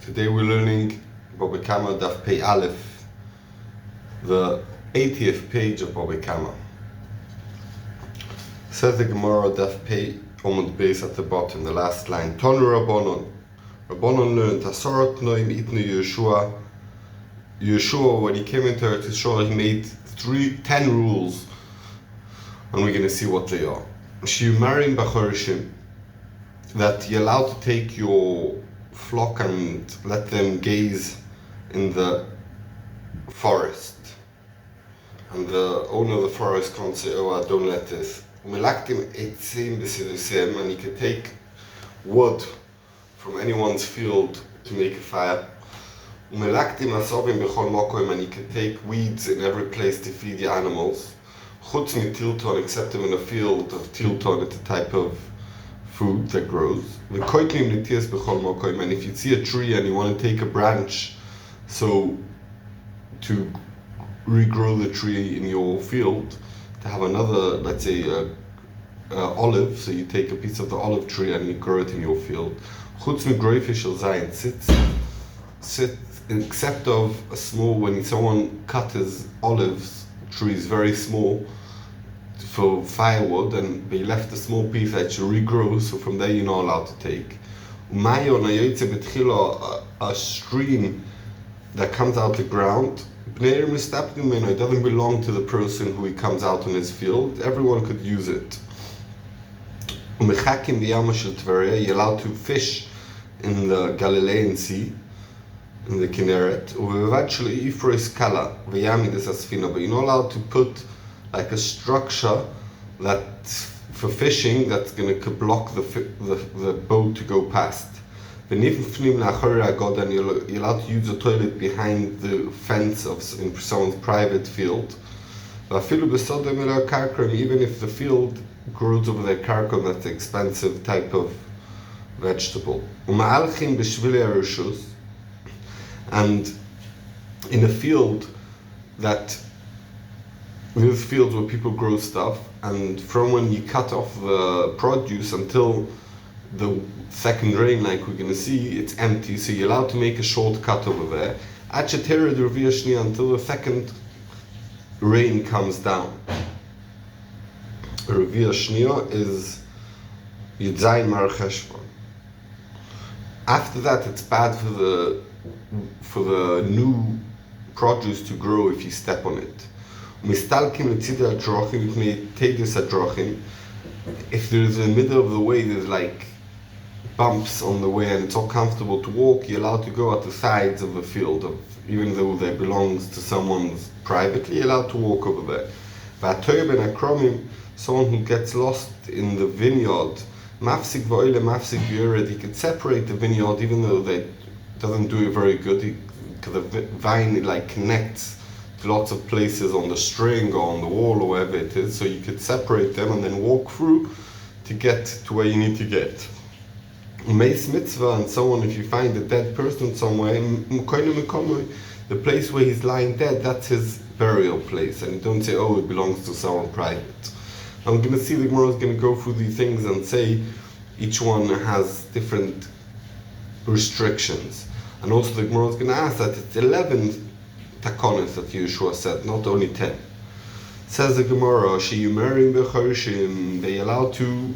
Today we're learning Baba Kama Daf Pei Aleph, the 80th page of Baba Kama. Says the Gemara Daf Pei Omud Beis at the bottom, the last line. Tonu Rabbanon. Rabbanon learned Asarat Noim Itnu Yeshua. Yeshua, when he came into Eretz Yisrael, he made 10 rules, and we're going to see what they are. Shiumarim B'chorishim, that you're allowed to take your flock and let them gaze in the forest, and the owner of the forest can't say, "Oh, I don't let this." And you can take wood from anyone's field to make a fire. And you can take weeds in every place to feed your animals. Except in a field of tilton, it's a type of food that grows. And if you see a tree and you want to take a branch, so to regrow the tree in your field, to have another, let's say, olive, so you take a piece of the olive tree and you grow it in your field. Except of a small, when someone cut his olives trees very small for firewood, and they left a small piece that should regrow, so from there you're not allowed to take. A stream that comes out the ground, it doesn't belong to the person who he comes out on his field, everyone could use it. You're allowed to fish in the Galilean Sea, in the Kinneret, but you're not allowed to put like a structure that for fishing that's going to block the boat to go past. And you're allowed to use a toilet behind the fence in someone's private field. Even if the field grows over their karka, that's an expensive type of vegetable. And in a field there's fields where people grow stuff, and from when you cut off the produce until the second rain, like we're going to see, it's empty, so you're allowed to make a short cut over there until the second rain comes down. Revia Shnia is Yudzayin Mar Cheshvan. After that, it's bad for the new produce to grow if you step on it. If there's in the middle of the way, there's like bumps on the way and it's not comfortable to walk, you're allowed to go at the sides of the field, even though that belongs to someone's privately, you're allowed to walk over there. Someone who gets lost in the vineyard, he could separate the vineyard even though they doesn't do it very good, because the vine like connects lots of places on the string or on the wall or wherever it is, so you could separate them and then walk through to get to where you need to get. Meis mitzvah, and so on, if you find a dead person somewhere, the place where he's lying dead, that's his burial place, and you don't say, oh, it belongs to someone private. I'm going to see the Gemara is going to go through these things and say each one has different restrictions, and also the Gemara is going to ask that it's 11 takonis that Yeshua said, not only 10. Says the Gemara, Sheyumerim b'chorishim, they allowed to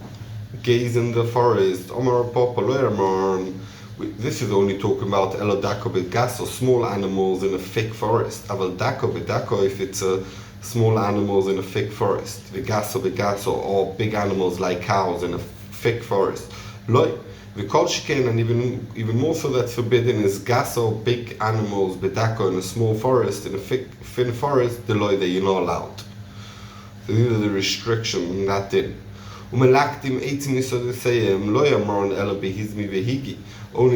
gaze in the forest. Omar Papa Loyamar. This is only talking about elodako begas, or small animals in a thick forest. Aval dako bedako, if it's small animals in a thick forest. Vegaso or big animals like cows in a thick forest. Loy. The kol sheken, and even more so that's forbidden, is gaso, big animals, bedako, in a small forest, in a thin forest, deloy, that you're not allowed. So these are the restrictions in that din. Only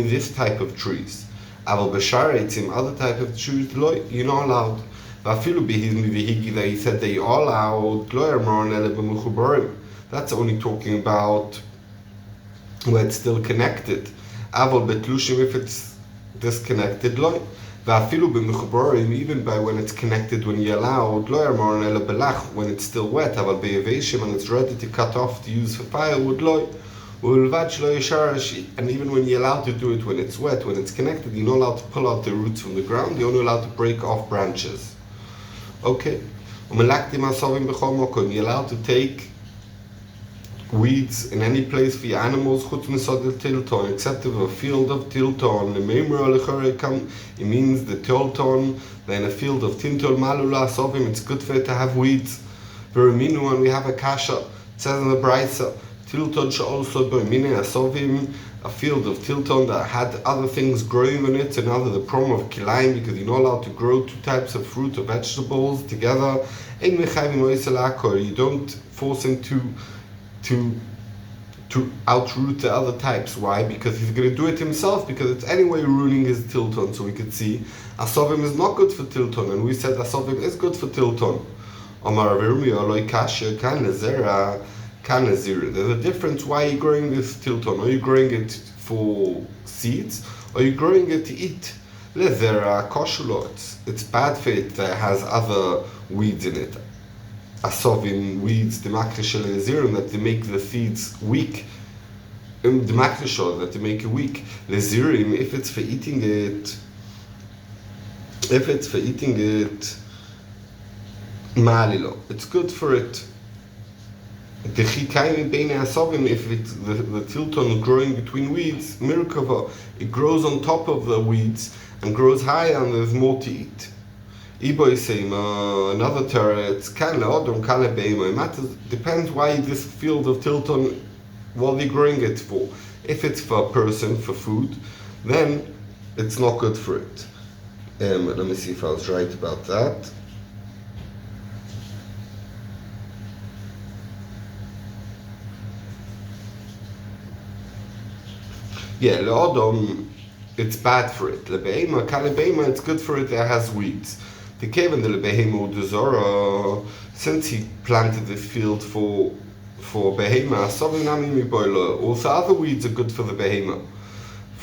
this type of trees. Other type of trees, you're not allowed. That he said that you are allowed. That's only talking about where it's still connected. If it's disconnected, even by when it's connected, when you're allowed, when it's still wet, and it's ready to cut off to use for firewood, And even when you're allowed to do it when it's wet, when it's connected, you're not allowed to pull out the roots from the ground, you're only allowed to break off branches. Okay? You're allowed to take weeds in any place for your animals, except of a field of tilton. It means the tilton, then a field of tintul malula sovim, it's good for it to have weeds. Veruminu, and we have a kasha, it says in the Braisa, tilton should also be meaning a sovim, a field of tilton that had other things growing on it, another the problem of kilaim, because you're not allowed to grow two types of fruit or vegetables together. You don't force him to outroot the other types. Why? Because he's going to do it himself, because it's anyway ruining his tilton. So we could see asovim is not good for tilton, and we said asovim is good for tilton. There's a difference. Why are you growing this tilton? Are you growing it for seeds? Or are you growing it to eat? It's bad for it that has other weeds in it. Asovim weeds, that they make the seeds weak. That they make it weak. Lezirim, if it's for eating it, malilo, it's good for it. The chikayim bein asovim, if it's the tilton growing between weeds, mirkava, it grows on top of the weeds and grows higher, and there's more to eat. Iboy saying another Torah, it's kan leodom kan lebeimo. It matters, depends why this field of tilton, what they're growing it for. If it's for a person, for food, then it's not good for it. Let me see if I was right about that. Yeah, leodom, it's bad for it. Lebeima, kalebeima, it's good for it. It has weeds. The cave and the lebeima uduzora, since he planted this field for behema, also other weeds are good for the behema.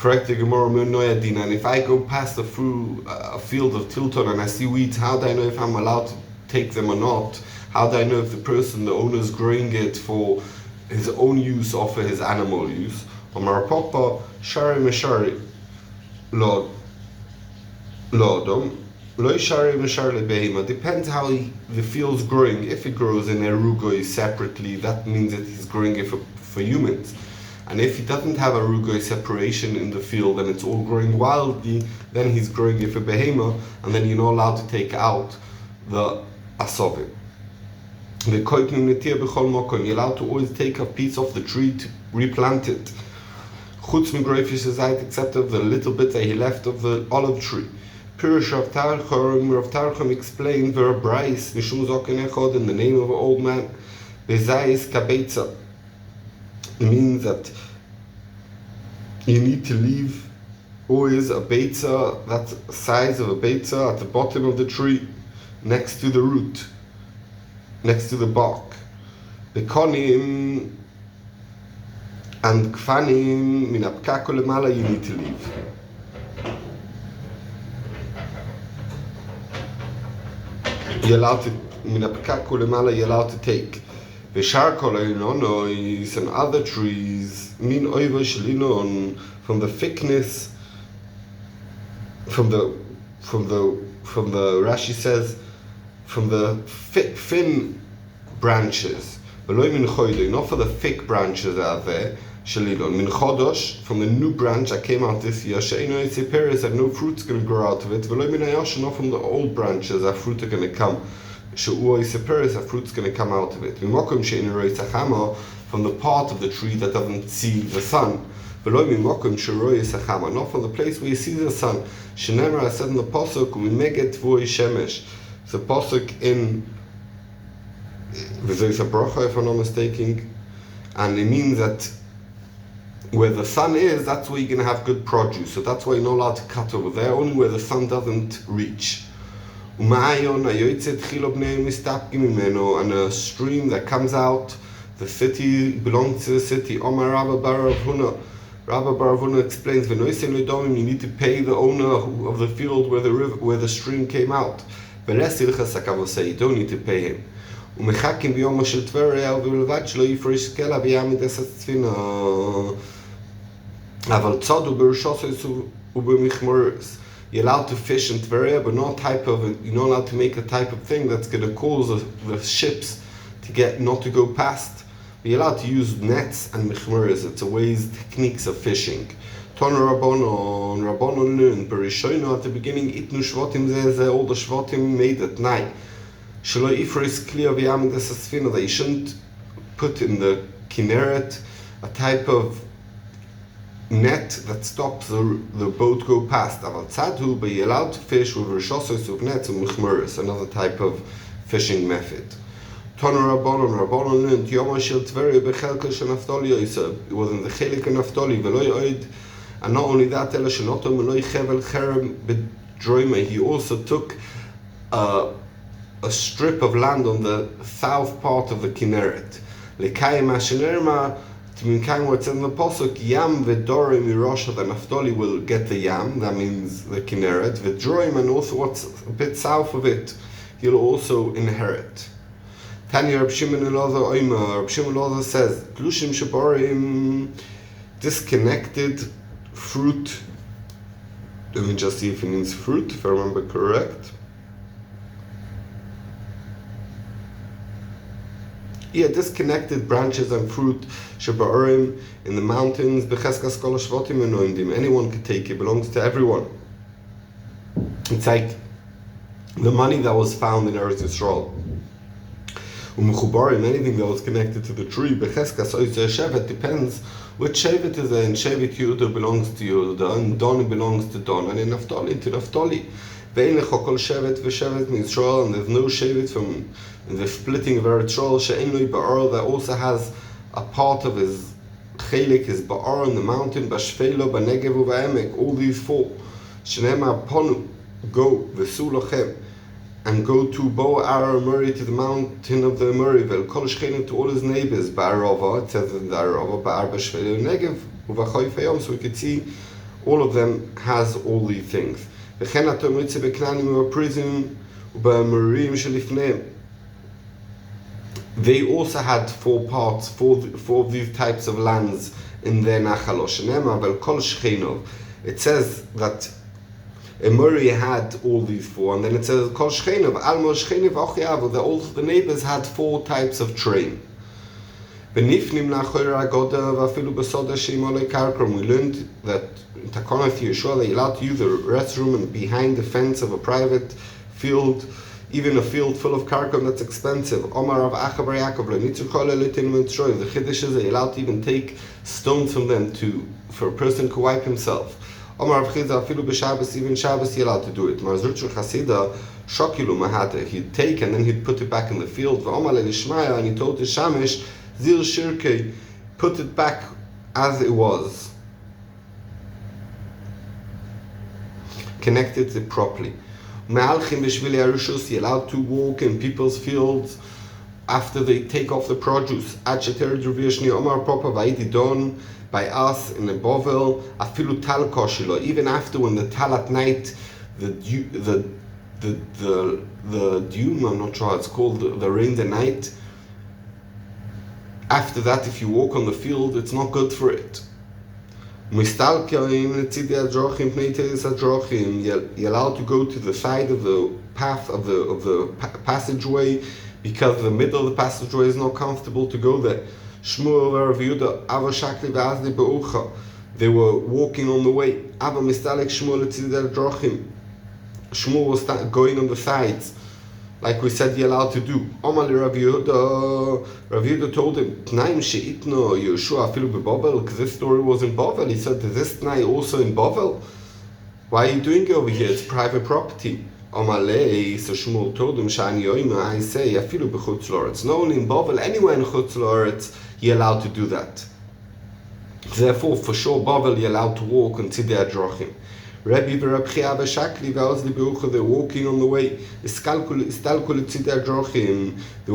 And if I go past a field of tilton and I see weeds, how do I know if I'm allowed to take them or not? How do I know if the person, the owner, is growing it for his own use or for his animal use? Papa, shari meshari, lodom, loy shari meshari behema. Depends how the field's growing. If it grows in erugoi separately, that means that he's growing it for humans. And if he doesn't have a rugoi separation in the field and it's all growing wildly, then he's growing it for behema, and then you're not allowed to take out the asovim. The koitnim netir b'chol mokom, you're allowed to always take a piece of the tree to replant it. Chutz migroifish zayit, except of the little bit that he left of the olive tree. Pirush Rav Tarchum explained verabrais mishum zoken echod, in the name of an old man, bezayis kabeitza. It means that you need to leave always a beitza, that's the size of a beitza, at the bottom of the tree, next to the root, next to the bark. Bekonim and kfanim min apkako lemala, you need to leave. You're allowed to, min apkako lemala, you're allowed to take. And other trees, min oiva shelinon, from the thickness, from the Rashi says, from the thin branches, not for the thick branches out there, shelinon, min chodosh, from the new branch that came out this year, she'eno yitziperes, that no fruit's going to grow out of it, not from the old branches that fruit are going to come. A fruit's going to come out of it. From the part of the tree that doesn't see the sun. Not from the place where you see the sun. I said in the Pasuk, we make it voi shemesh. It's a Pasuk in V'zois HaBracha, if I'm not mistaken. And it means that where the sun is, that's where you're going to have good produce. So that's why you're not allowed to cut over there, only where the sun doesn't reach. And a stream that comes out, the city belongs to the city. Omar Rabba Bar Huna. Rabba Bar Huna explains, you need to pay the owner of the field where the stream came out. You don't need to pay him. ומחכים ביומו של טבריה ובלבד שלא יפריש קלע ויעמיד את הספינה. אבל צודו ברשוסס ובמכמורס. You're allowed to fish in Tveria, but you're not allowed to make a type of thing that's going to cause the ships not to go past. But you're allowed to use nets and mechmeres. It's a ways, techniques of fishing. Ton Rabbanon learned, Berishoino at the beginning, itnu shvotim zeh, all the shvotim made at night. Shelo ifris kliya v'yamid esasfina, that you shouldn't put in the Kinneret a type of net that stops the boat go past. Aval tzadhu, but you're allowed to fish with rishosos of nets and mechmeres, another type of fishing method. Tonu Rabbanon learned, Yoma shel Tveria bechelkel shel Naftali Yosef. It was in the chelik of Naftali, v'lo yoid, and not only that, ela shenotom v'lo chevel cherem bedroima. He also took a strip of land on the south part of the Kinneret. Lekayim ashenerma, to mean what's in the posuk, Yam v'dorim mirosha, the Naftali will get the Yam, that means the Kinneret, v'droim, and also what's a bit south of it, he'll also inherit. Tanya Reb Shimon Elazar Oima, Reb Shimon Elazar says, Tlushim Shabarim, disconnected fruit. Let me just see if it means fruit, if I remember correct. Yeah, disconnected branches and fruit, Shabarim, in the mountains, Becheskas Kol Shvotim Enoimdim. Anyone can take it, belongs to everyone. It's like the money that was found in Eretz Yisrael. Anything that was connected to the tree, Becheskas Oizer Shevet, depends which Shevet is there. In Shevet Yehuda belongs to Yehuda, and Don belongs to Don, and in Naftali to Naftali. Ve'en lecho kol Shevet v'Shevet Yisrael, and there's no Shevet from the splitting of Eretz Yisrael, she'en lo ba'ar, that also has a part of his chelik, his ba'ar in the mountain, b'shfelo, b'negev u'ba'emek, all these four. Shenema ponu, go, v'su lochem, and go to Bo Aramuri, to the mountain of the Amuri, Kol Shchenim, to all his neighbors, Ba'arava, it says in the Arava, Ba'ar B'Shveli Negev, U'Vachoy Fayom, so we could see all of them has all these things. V'chen ato mitze b'knanim u'aprizim, u'ba'amurim shelifneim. They also had four parts, four of these types of lands in their Nachalosh. Shenema, Vel Kol Shchenov. It says that Emori had all these four, and then it says Kol Shchenav, Almo Shchenav Ochyavu, that also the neighbors had four types of train. Benifnim Nachoira Goda Vafilu Besoda Shimole Karkram. We learned that in Takonath Yeshua they allowed to use the restroom and behind the fence of a private field, even a field full of karkam that's expensive. Omar of Achabar Yaakov, the Chiddush is they allowed to even take stones from them for a person to wipe himself. Omar of Chizah, Filu b'Shabbos, even Shabbos, he allowed to do it. Marzurchu Chasida, Shokilu Mahata, he'd take and then he'd put it back in the field. V'Omar Lishmaya, and he told the Shamish, Zil Shirkei, put it back as it was. Connected it properly. Me'alchim b'Shvili Arushus, he allowed to walk in people's fields after they take off the produce. Ad Sheter Druvishni Omar Papa Vaidi Don, by us in the Bovel, afilu tal koshilo, even after when the tal at night, the dew, I'm not sure how it's called, the rain the night, after that if you walk on the field, it's not good for it. You're allowed to go to the side of the path of the passageway, because the middle of the passageway is not comfortable to go there. Shmuel Rav Yehuda, Ava Shakli v'Azli be'ucha. They were walking on the way. Ava mistalek Shmuel etzidei drochim. Shmuel was going on the sides, like we said you're allowed to do. Omar Rav Yehuda. Rav Yehuda told him, Tnaim she'itno Yeshua afilu beBovel, because this story was in Bovel. He said, is this Tnai also in Bovel? Why are you doing it over here? It's private property. Omar Lei, so Shmuel told him, Shani Yoima, I say, afilu b'chutz loretz. Not only in Bovel, anywhere in chutz loretz, you're allowed to do that. Therefore, for sure, Bovel, you're allowed to walk on Tzidei HaDrochim. Rabbi v'Rab Chia v'Shakli v'Azli be'ucha, they're walking on the way. Istalkul Tzidei HaDrochim, they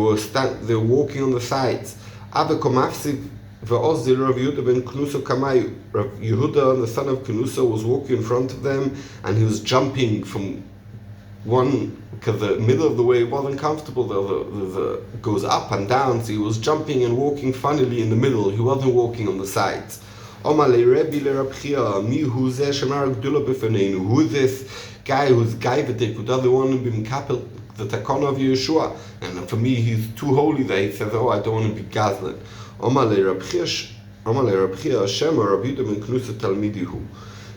were walking on the sides. Ave komafsiv v'Ozdi Rav Yehuda ben Knuso Kamayu. Rav Yehuda, the son of Knuso, was walking in front of them, and he was jumping from one, because the middle of the way wasn't comfortable, the goes up and down, so he was jumping and walking funnily in the middle, he wasn't walking on the sides. Who is this guy who's gaivetik, who doesn't want to be mekapel the takana of Yeshua? And for me, he's too holy that he says, oh, I don't want to be gazlan.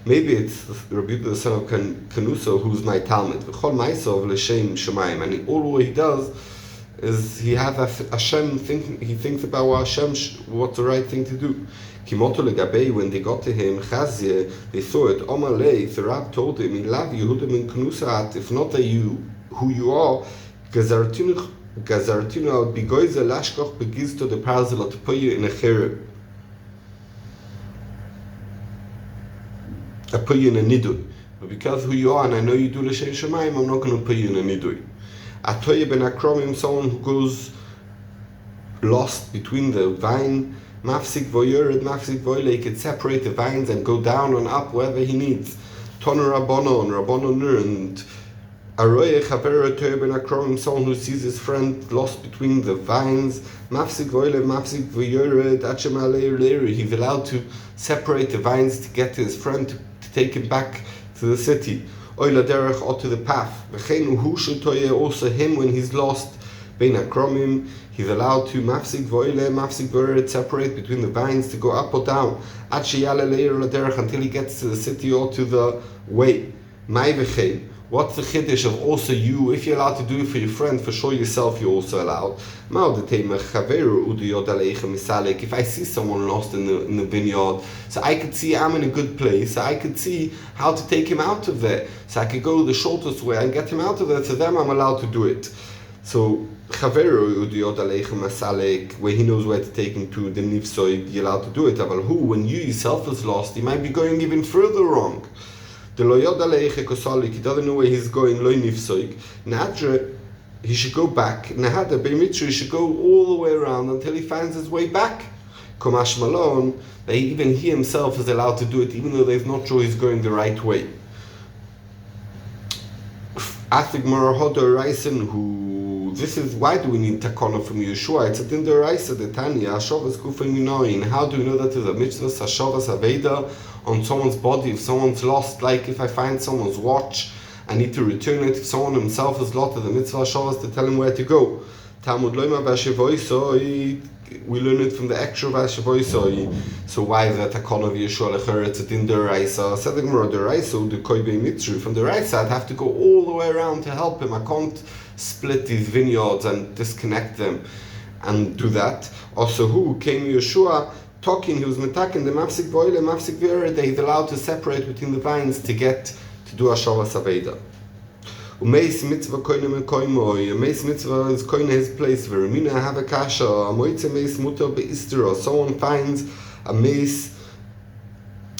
Maybe it's Rabbi Yehuda, the son of Kanusa, who's my Talmud. And all he does is he has Hashem thinking. He thinks about what what's the right thing to do. When they got to him, they saw it. The Rab told him, if not that you who you are, Gazartinu al bigoize lashkoch begizto de parzel to put you in a cherub. I put you in a nidui. But because who you are, and I know you do l'shem shemayim, I'm not going to put you in a nidui. Atoye ben akromim, someone who goes lost between the vine, mafsik voyered, mafsik voyle, he could separate the vines and go down and up wherever he needs. Toner rabbonon nur, and aroye chaver atoye ben akromim, someone who sees his friend lost between the vines, mafsik voyle, mafsik voyered, achem aleir leir, he's allowed to separate the vines to get to his friend, to take him back to the city. Oila derech, or to the path. V'chein hu shutoye, also him when he's lost. Bein akromim, he's allowed to mafsik voile, mafsik vored, separate between the vines to go up or down. Ad sheyale leir derech, until he gets to the city or to the way. Mai v'chein. What's the chiddush of also you, if you're allowed to do it for your friend, for sure yourself you're also allowed. If I see someone lost in the vineyard, so I could see I'm in a good place, so I could see how to take him out of there. So I could go the shortest way and get him out of there, so then I'm allowed to do it. So where he knows where to take him to, the nifsoy, you're allowed to do it. But who, when you yourself is lost, he might be going even further wrong. He doesn't know where he's going. He should go back. He should go all the way around until he finds his way back. Komash Malone, that even he himself is allowed to do it, even though they're not sure he's going the right way. Athig Marahodo Raisen, who this is why do we need takana from Yeshua? It's a din deraisa, the Tanya, Hashavas Kufay Minoin. How do we know that is a mitzvah, Hashavas Aveda, on someone's body? If someone's lost, like if I find someone's watch, I need to return it. If someone himself is lost, the mitzvah Hashavas to tell him where to go. Talmud Loima Vashevoisoi, we learn it from the extra Vashevoisoi. So why is that takana of Yeshua lecher? It's a din deraisa. Said the Gemara deraisa, the koibei mitzvah. From the right side, I have to go all the way around to help him. I can't split these vineyards and disconnect them and do that. Also, who came Yeshua talking, he was metaking the mafsik voile, mafsik vera, that he's allowed to separate between the vines to get to do Hashavas Aveda. Umeis mitzvah koine me koimoi, Umeis mitzvah is koine his place, Verimina have a kasha, Amoitze meis mutter beistero, someone finds a meis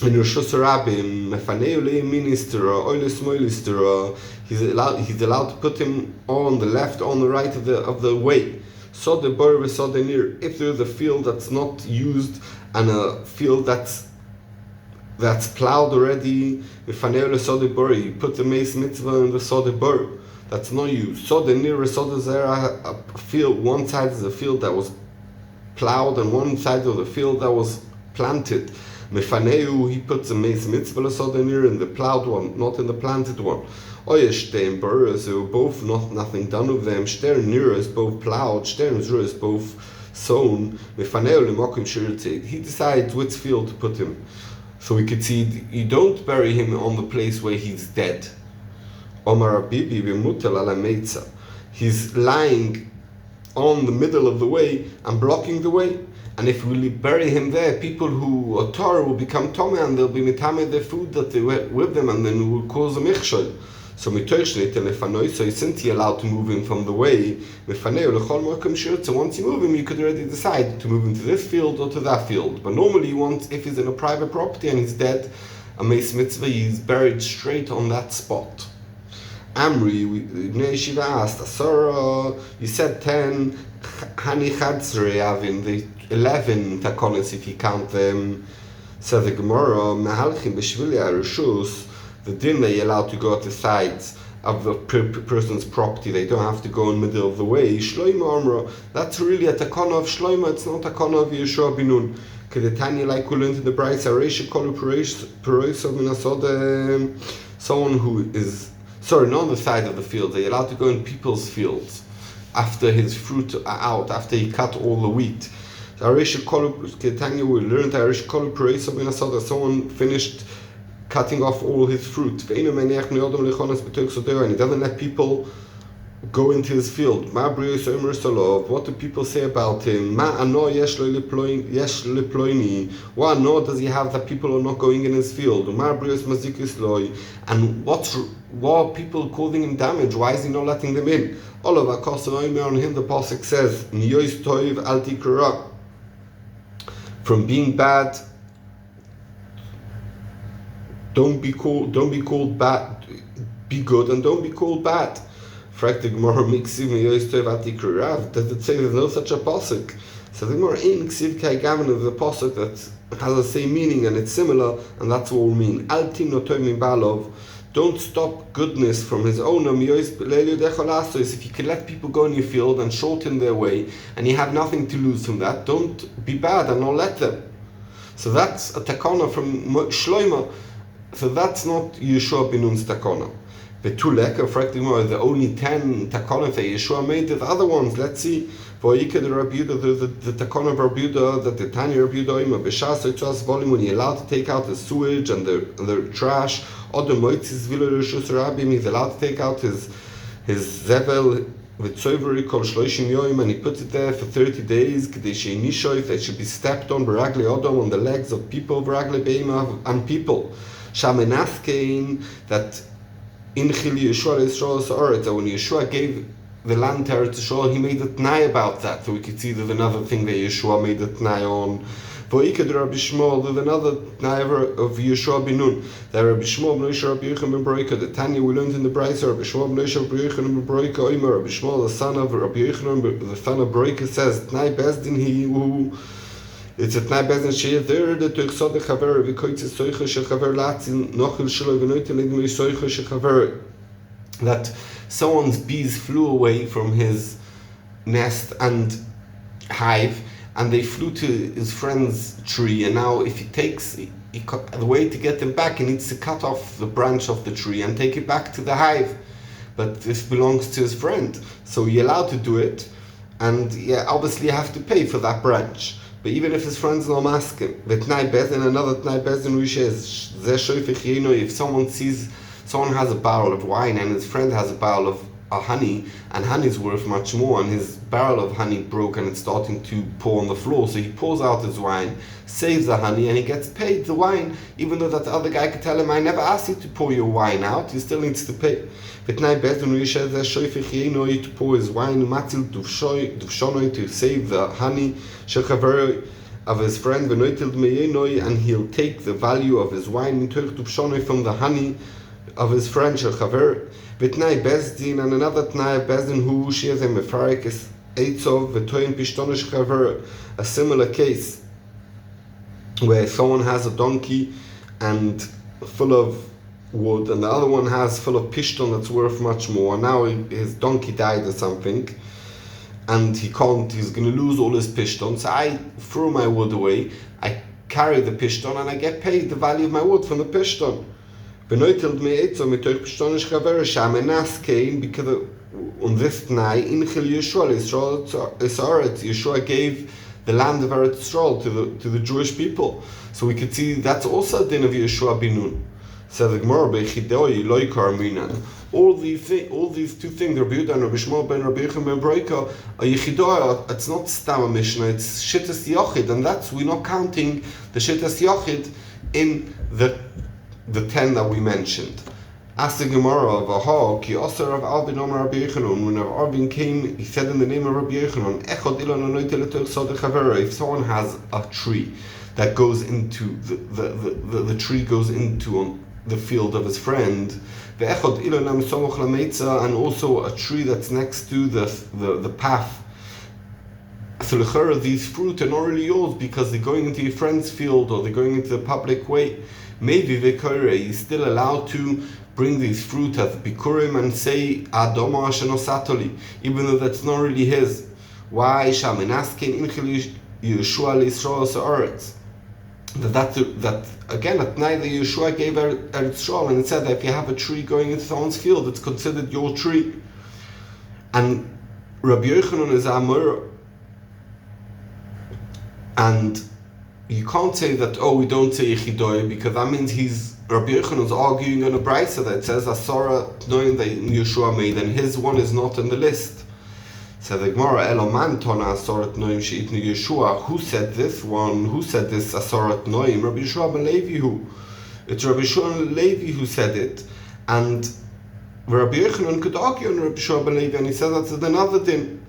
in Roshus Rabbim, Mefaneu le ministero, Oile smoilistero, he's allowed to put him on the left, on the right of the way. So the bor, so the near. If there's a field that's not used and a field that's plowed already, Mefaneu le so the bor, you put the meis mitzvah in the so the bor that's not used. So the near, so the zera, a field. One side is a field that was plowed, and one side of the field that was planted. Mefaneu, he puts the meis mitzvah l'sodenir in the plowed one, not in the planted one. Oye shtein bur, so both nothing done with them. Shtein nir is both plowed, shtein zru is both sown. Mefaneu l'mokim shirtzid. He decides which field to put him. So we could see you don't bury him on the place where he's dead. Omar Abibi b'mutel ala meitza. He's lying on the middle of the way and blocking the way. And if we bury him there, people who are Torah will become Tomei and they'll be mitame their food that they were with them, and then will cause a michshol. So since he allowed to move him from the way, so once you move him, you could already decide to move him to this field or to that field. But normally, if he's in a private property and he's dead, a meis mitzvah, he's buried straight on that spot. Amri, Ibnei Yeshiva asked, Asara, you said 10, Hani Chadsre Avin, the 11 takonis if you count them. Says the Gemara, Mahalchim B'Shvili Arushus, the din that you're allowed to go at the sides of the person's property. They don't have to go in the middle of the way. Shloima Amra, that's really a takana of Shloima, it's not a takana of Yeshua bin Nun. Kedetanya, like we learned in the Brayso, Aresha Kolu Peroisa Minasod, someone who is, not on the side of the field, they're allowed to go in people's fields after his fruit are out, after he cut all the wheat. Aresha Kolu, Kedetanya, we learned Aresha Kolu Peroisa Minasod, someone finished cutting off all his fruit, and he doesn't let people go into his field. What do people say about him? What no does he have that people are not going in his field? And what are people causing him damage? Why is he not letting them in? All of on him, the pasuk says, from being bad, don't be called bad. Be good and don't be called bad. Does it say there's no such a pasuk? So the Gemara in Ksiv Kai Gavin is a pasuk that has the same meaning and it's similar, and that's what we mean. Don't stop goodness from his owner. If you can let people go in your field and shorten their way, and you have nothing to lose from that, don't be bad and not let them. So that's a takana from Shloima. So that's not Yeshua bin Nun's takana. The only 10 takonas that Yeshua made, there's other ones. Let's see. For Ika the Rabbi Yehuda, there's the takona of Rabbi Yehuda, that the Tanya Rabbi Yehuda, when you're allowed to take out the sewage and the trash, or the Moitzis Villa Rishus Rabbim, he's allowed to take out his zevel with Tzoveri Kol Shloishim Yoim, and he puts it there for 30 days, that should be stepped on, Baragle Odom, on the legs of people, Baragle Beima, and people. Shamenaskein, that in Chil Yeshua Yisrael Sa'aret, that when Yeshua gave the land to Eretz Yisrael, he made a t'nai about that. So we could see there's another thing that Yeshua made a t'nai on. V'ikad Rabbi Shmuel, there's another t'nai of Yeshua bin Nun. That Rabbi Shmuel B'nei Rabbi Yochanan ben Broika, the Tanya we learned in the Brayso, Rabbi Shmuel B'nei Rabbi Yochanan ben Broika, Omer, Rabbi Shmuel, the son of Rabbi Yochanan, the son of Broika, says, t'nai bezdin he who, it's a t'nai bezdin she'eh there, the tuchsod the chaver, v'koitz soicha shechaver latzin, nochil shelo v'noitin edmei soicha shechaver, that someone's bees flew away from his nest and hive, and they flew to his friend's tree, and now if he takes the way to get them back, he needs to cut off the branch of the tree and take it back to the hive. But this belongs to his friend, so you're allowed to do it, and obviously you have to pay for that branch. But even if his friend's not asking, another t'nai bezdin which is if someone has a barrel of wine and his friend has a barrel of honey, and honey's worth much more, and his barrel of honey broke and it's starting to pour on the floor, so he pours out his wine, saves the honey, and he gets paid the wine, even though that other guy could tell him, I never asked you to pour your wine out, he still needs to pay. To pour his wine, to save the honey of his friend, and he'll take the value of his wine from the honey of his friend Chaver, Vitnai Bezdin, and another Tnai Bezdin who she has a Mefarik is Eitzov, Vitoin Pishtonish Chaver, a similar case where someone has a donkey and full of wood, and the other one has full of Pishton that's worth much more. Now his donkey died or something, and he's going to lose all his Pishton, so I threw my wood away, I carry the Pishton, and I get paid the value of my wood from the Pishton. Because on this night in Chil Yeshua gave the land of Eretz Yisrael to the Jewish people. So we could see that's also a din of Yeshua bin Nun. So the Gemara all these two things, Rabbi Yehuda and Rabbi Shmuel ben Rabbi Yochanan ben Broika, are Yechidoah. It's not Stam Mishnah, it's Shittas Yochid, and we're not counting the Shittas Yochid in the 10 that we mentioned. Asked the Gemara of Aha, Ki Osir of Albin Omer Rabbi Yochanan, when Albin came, he said in the name of Rabbi Yochanan, Echad ilan anoyte l'toch sodeh chavera, if someone has a tree that goes into, the tree goes into on the field of his friend, ve'echad ilan am somoch lameitza, and also a tree that's next to the path, So these fruit are not really yours because they're going into your friend's field or they're going into the public way. Maybe he's still allowed to bring these fruit as bikurim and say Adoma shenosatoli, even though that's not really his. Why Shaminaskin Inchil Yeshua Yisrael Sa'aretz? That again at night the Yeshua gave Eretz Yisrael, and it said that if you have a tree going into someone's field, it's considered your tree. And Rabbi Yochanan is Amor, and you can't say that, we don't say Yechidoy, because that means Rabbi Yochanan's arguing on a brisa that says Asara Tnoim that Yeshua made, and his one is not in the list. So the Gemara, Eloman Tona Asara Tnoim Sheitnu Yeshua, who said this Asara Tnoim? Rabbi Yeshua ben Levi It's Rabbi Yeshua ben Levi who said it, and Rabbi Yochanan could argue on Rabbi Yeshua ben Levi, and he says that's another din.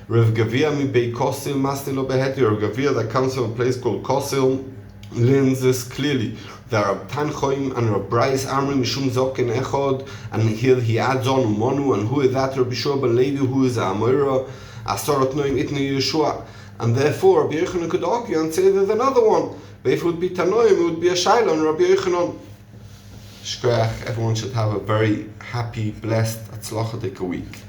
Rav Gavia mi bei Kosil Masnilo beheti. Rav Gavia that comes from a place called Kosil learns this clearly. There are Tanchoim and Rav Brais Amri Mishum Zokin Echod, and here he adds on Umonu, and who is that? Rabbi Yeshua ben Levi, who is Amora Asorot Noim Itnu Yeshua, and therefore Rabbi Yochanan could argue and say there's another one. But if it would be Tanoim, it would be a Shaila on Rabbi Yochanan. Shkoyach, everyone should have a very happy, blessed, atzlachadik week.